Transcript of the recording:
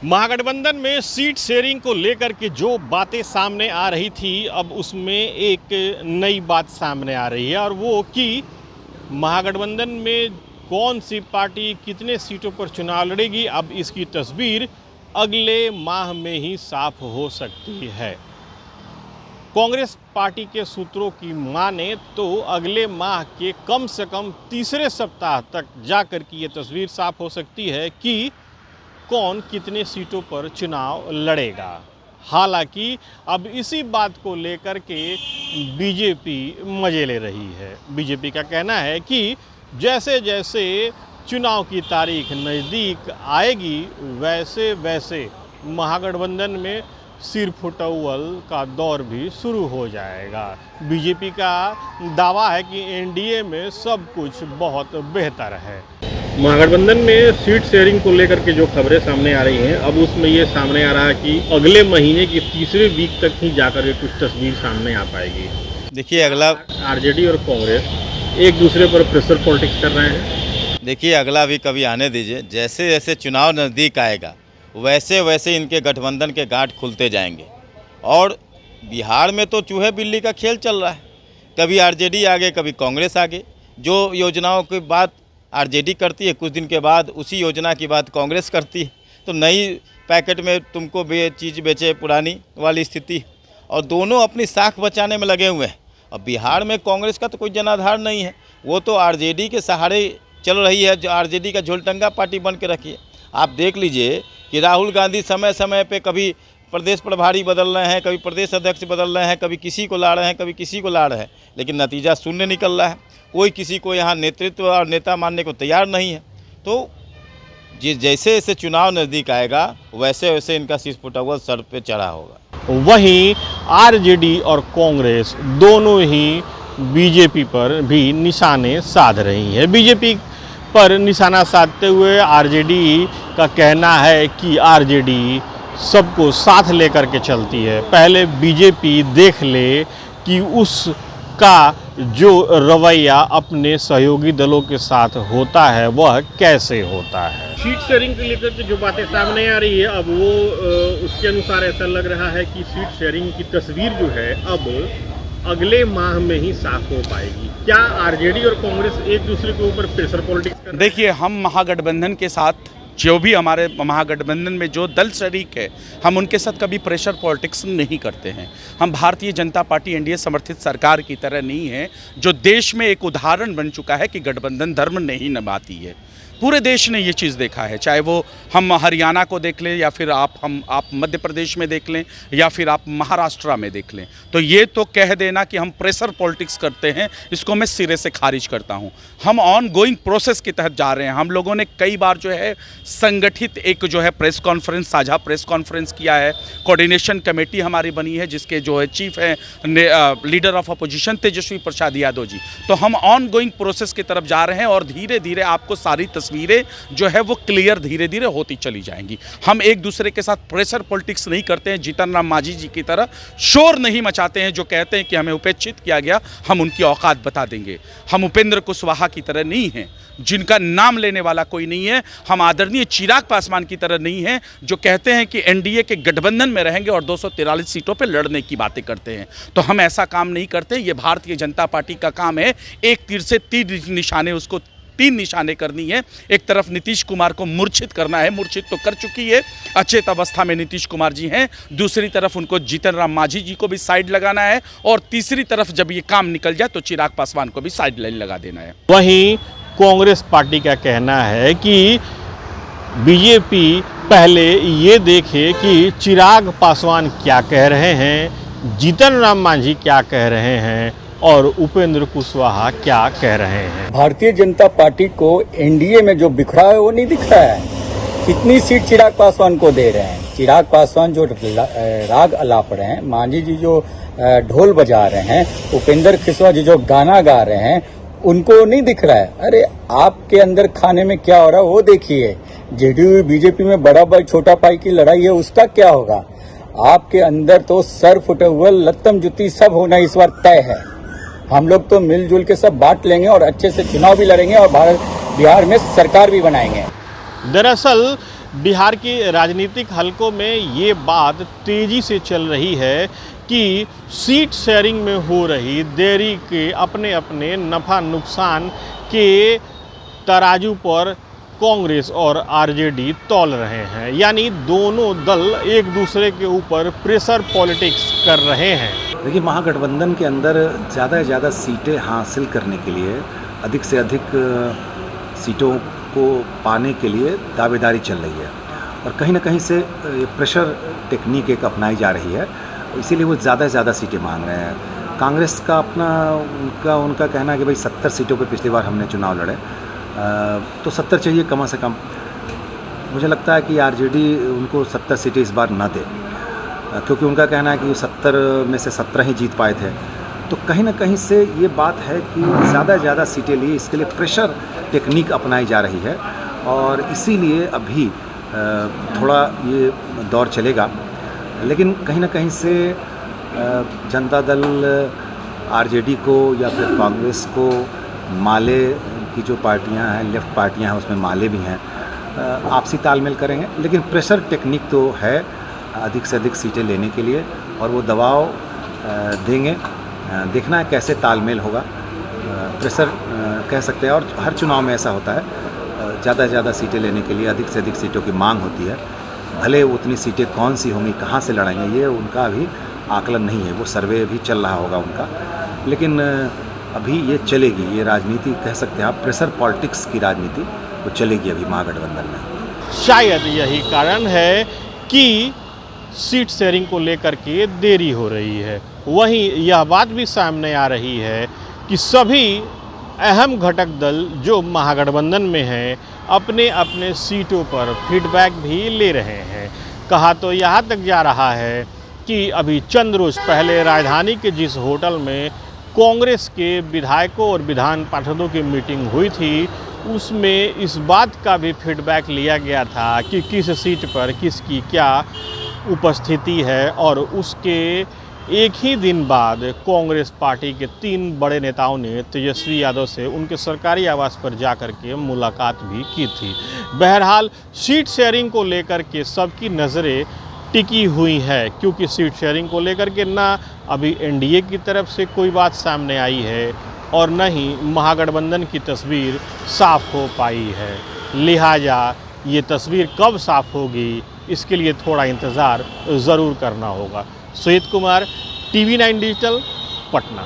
महागठबंधन में seat sharing को लेकर के जो बातें सामने आ रही थी, अब उसमें एक नई बात सामने आ रही है और वो कि महागठबंधन में कौन सी पार्टी कितने सीटों पर चुनाव लड़ेगी, अब इसकी तस्वीर अगले माह में ही साफ हो सकती है। कांग्रेस पार्टी के सूत्रों की माने तो अगले माह के कम से कम तीसरे सप्ताह तक जाकर की ये तस्वीर साफ हो सकती है कि कौन कितने सीटों पर चुनाव लड़ेगा। हालांकि अब इसी बात को लेकर के बीजेपी मजे ले रही है। बीजेपी का कहना है कि जैसे जैसे चुनाव की तारीख नज़दीक आएगी वैसे वैसे महागठबंधन में सिर फुटौल का दौर भी शुरू हो जाएगा। बीजेपी का दावा है कि एनडीए में सब कुछ बहुत बेहतर है। महागठबंधन में सीट शेयरिंग को लेकर के जो खबरें सामने आ रही हैं, अब उसमें ये सामने आ रहा है कि अगले महीने की तीसरे वीक तक ही जाकर के कुछ तस्वीर सामने आ पाएगी। देखिए, अगला आरजेडी और कांग्रेस एक दूसरे पर प्रेशर पॉलिटिक्स कर रहे हैं। देखिए, अगला वीक अभी आने दीजिए। जैसे जैसे चुनाव नज़दीक आएगा वैसे वैसे इनके गठबंधन के गांठ खुलते जाएंगे। और बिहार में तो चूहे बिल्ली का खेल चल रहा है, कभी आरजेडी आगे कभी कांग्रेस आगे। जो योजनाओं की बात आरजेडी करती है, कुछ दिन के बाद उसी योजना की बात कांग्रेस करती है। तो नई पैकेट में तुमको चीज़ बेचे पुरानी वाली स्थिति, और दोनों अपनी साख बचाने में लगे हुए हैं। और बिहार में कांग्रेस का तो कोई जनाधार नहीं है, वो तो आरजेडी के सहारे चल रही है, जो आरजेडी का झोलटंगा पार्टी बन के रखी है। आप देख लीजिए कि राहुल गांधी समय समय पे कभी प्रदेश प्रभारी बदल रहे हैं, कभी प्रदेश अध्यक्ष बदल रहे हैं, कभी किसी को ला रहे हैं, कभी किसी को ला रहे हैं, लेकिन नतीजा शून्य निकल रहा है। कोई किसी को यहाँ नेतृत्व और नेता मानने को तैयार नहीं है। तो जैसे जैसे चुनाव नज़दीक आएगा वैसे वैसे इनका शीश फुटौल सर पे चढ़ा होगा। वहीं आरजेडी और कांग्रेस दोनों ही बीजेपी पर भी निशाने साध रही है। बीजेपी पर निशाना साधते हुए आरजेडी का कहना है कि आरजेडी सबको साथ लेकर के चलती है। पहले बीजेपी देख ले कि उसका जो रवैया अपने सहयोगी दलों के साथ होता है वह कैसे होता है। सीट शेयरिंग को लेकर के जो बातें सामने आ रही है, अब वो उसके अनुसार ऐसा लग रहा है कि सीट शेयरिंग की तस्वीर जो है अब अगले माह में ही साफ हो पाएगी। क्या आरजेडी और कांग्रेस एक दूसरे के ऊपर प्रेशर पॉलिटिक्स कर रहे हैं? देखिए, हम महागठबंधन के साथ जो भी हमारे महागठबंधन में जो दल शरीक है, हम उनके साथ कभी प्रेशर पॉलिटिक्स नहीं करते हैं। हम भारतीय जनता पार्टी एनडीए समर्थित सरकार की तरह नहीं है, जो देश में एक उदाहरण बन चुका है कि गठबंधन धर्म नहीं निभाती है। पूरे देश ने ये चीज़ देखा है, चाहे वो हम हरियाणा को देख लें या फिर आप मध्य प्रदेश में देख लें या फिर आप महाराष्ट्र में देख लें। तो ये तो कह देना कि हम प्रेशर पॉलिटिक्स करते हैं, इसको मैं सिरे से खारिज करता हूँ। हम ऑन गोइंग प्रोसेस के तहत जा रहे हैं। हम लोगों ने कई बार जो है संगठित एक जो है प्रेस कॉन्फ्रेंस, साझा प्रेस कॉन्फ्रेंस किया है। कोऑर्डिनेशन कमेटी हमारी बनी है जिसके जो है चीफ है leader of opposition Tejashwi Prasad Yadav ji. तो हम ऑन गोइंग प्रोसेस की तरफ जा रहे हैं और धीरे धीरे आपको सारी तस्वीरें जो है वो क्लियर धीरे धीरे होती चली जाएंगी। हम एक दूसरे के साथ प्रेशर पॉलिटिक्स नहीं करते हैं। जीतन राम मांझी जी की तरह शोर नहीं मचाते हैं जो कहते हैं कि हमें उपेक्षित किया गया, हम उनकी औकात बता देंगे। हम उपेंद्र कुशवाहा की तरह नहीं हैं जिनका नाम लेने वाला कोई नहीं है। हम आदरणीय चिराग पासवान की तरह नहीं हैं जो कहते हैं कि एनडीए के गठबंधन में रहेंगे और 243 सीटों पर लड़ने की बातें करते हैं। तो हम ऐसा काम नहीं करते। ये भारतीय जनता पार्टी का काम है, एक तीर से तीन निशाने करनी है। एक तरफ नीतीश कुमार को मूर्छित करना है, मूर्छित तो कर चुकी है, अचेत अवस्था में नीतीश कुमार जी हैं। दूसरी तरफ उनको जीतन राम मांझी जी को भी साइड लगाना है और तीसरी तरफ जब ये काम निकल जाए तो चिराग पासवान को भी साइड लाइन लगा देना है। वहीं कांग्रेस पार्टी का कहना है कि बीजेपी पहले ये देखे कि चिराग पासवान क्या कह रहे हैं, जीतन राम मांझी क्या कह रहे हैं और उपेंद्र कुशवाहा क्या कह रहे हैं। भारतीय जनता पार्टी को एनडीए में जो बिखरा है वो नहीं दिख रहा है। कितनी सीट चिराग पासवान को दे रहे हैं। चिराग पासवान जो राग अलाप रहे हैं, मांझी जी जो ढोल बजा रहे हैं, उपेंद्र कुशवाहा जी जो गाना गा रहे हैं, उनको नहीं दिख रहा है। अरे आपके अंदर खाने में क्या हो रहा है वो देखिए। जेडीयू बीजेपी में बड़ा भाई छोटा भाई की लड़ाई है, उसका क्या होगा। आपके अंदर तो सर फुटे हुए लत्तम जुती सब होना इस बार तय है। हम लोग तो मिलजुल के सब बांट लेंगे और अच्छे से चुनाव भी लड़ेंगे और बिहार में सरकार भी बनाएंगे। दरअसल बिहार के राजनीतिक हलकों में ये बात तेज़ी से चल रही है कि सीट शेयरिंग में हो रही देरी के अपने अपने नफ़ा नुकसान के तराजू पर कांग्रेस और आरजेडी तौल रहे हैं, यानी दोनों दल एक दूसरे के ऊपर प्रेशर पॉलिटिक्स कर रहे हैं। देखिए, महागठबंधन के अंदर ज़्यादा से ज़्यादा सीटें हासिल करने के लिए, अधिक से अधिक सीटों को पाने के लिए दावेदारी चल रही है और कहीं ना कहीं से प्रेशर टेक्निक एक अपनाई जा रही है, इसीलिए वो ज़्यादा से ज़्यादा सीटें मांग रहे हैं। कांग्रेस का अपना उनका कहना है कि भाई 70 सीटों पे पिछली बार हमने चुनाव लड़े, तो 70 चाहिए कम से कम। मुझे लगता है कि आरजेडी उनको 70 सीटें इस बार ना दे, क्योंकि उनका कहना है कि 70 में से 17 ही जीत पाए थे। तो कहीं ना कहीं से ये बात है कि ज़्यादा से ज़्यादा सीटें ली, इसके लिए प्रेशर टेक्निक अपनाई जा रही है और इसीलिए अभी थोड़ा ये दौर चलेगा। लेकिन कहीं ना कहीं से जनता दल आरजेडी को या फिर कांग्रेस को, माले की जो पार्टियां हैं, लेफ्ट पार्टियां हैं, उसमें माले भी हैं, आपसी तालमेल करेंगे। लेकिन प्रेशर टेक्निक तो है अधिक से अधिक सीटें लेने के लिए और वो दबाव देंगे। देखना है कैसे तालमेल होगा। प्रेशर कह सकते हैं और हर चुनाव में ऐसा होता है, ज़्यादा से ज़्यादा सीटें लेने के लिए अधिक से अधिक सीटों की मांग होती है। भले उतनी सीटें कौन सी होंगी, कहाँ से लड़ाएंगे, ये उनका अभी आकलन नहीं है, वो सर्वे भी चल रहा होगा उनका। लेकिन अभी ये चलेगी, ये राजनीति कह सकते हैं आप, प्रेशर पॉलिटिक्स की राजनीति वो चलेगी अभी महागठबंधन में। शायद यही कारण है कि सीट शेयरिंग को लेकर के देरी हो रही है। वहीं यह बात भी सामने आ रही है कि सभी अहम घटक दल जो महागठबंधन में हैं अपने अपने सीटों पर फीडबैक भी ले रहे हैं। कहा तो यहाँ तक जा रहा है कि अभी चंद रोज पहले राजधानी के जिस होटल में कांग्रेस के विधायकों और विधान पार्षदों की मीटिंग हुई थी, उसमें इस बात का भी फीडबैक लिया गया था कि किस सीट पर किसकी क्या उपस्थिति है। और उसके एक ही दिन बाद कांग्रेस पार्टी के 3 बड़े नेताओं ने तेजस्वी यादव से उनके सरकारी आवास पर जाकर के मुलाकात भी की थी। बहरहाल सीट शेयरिंग को लेकर के सबकी नज़रें टिकी हुई है, क्योंकि सीट शेयरिंग को लेकर के ना अभी एनडीए की तरफ से कोई बात सामने आई है और न ही महागठबंधन की तस्वीर साफ हो पाई है। लिहाजा ये तस्वीर कब साफ होगी, इसके लिए थोड़ा इंतज़ार ज़रूर करना होगा। Sujeet Kumar, TV9 digital, Patna.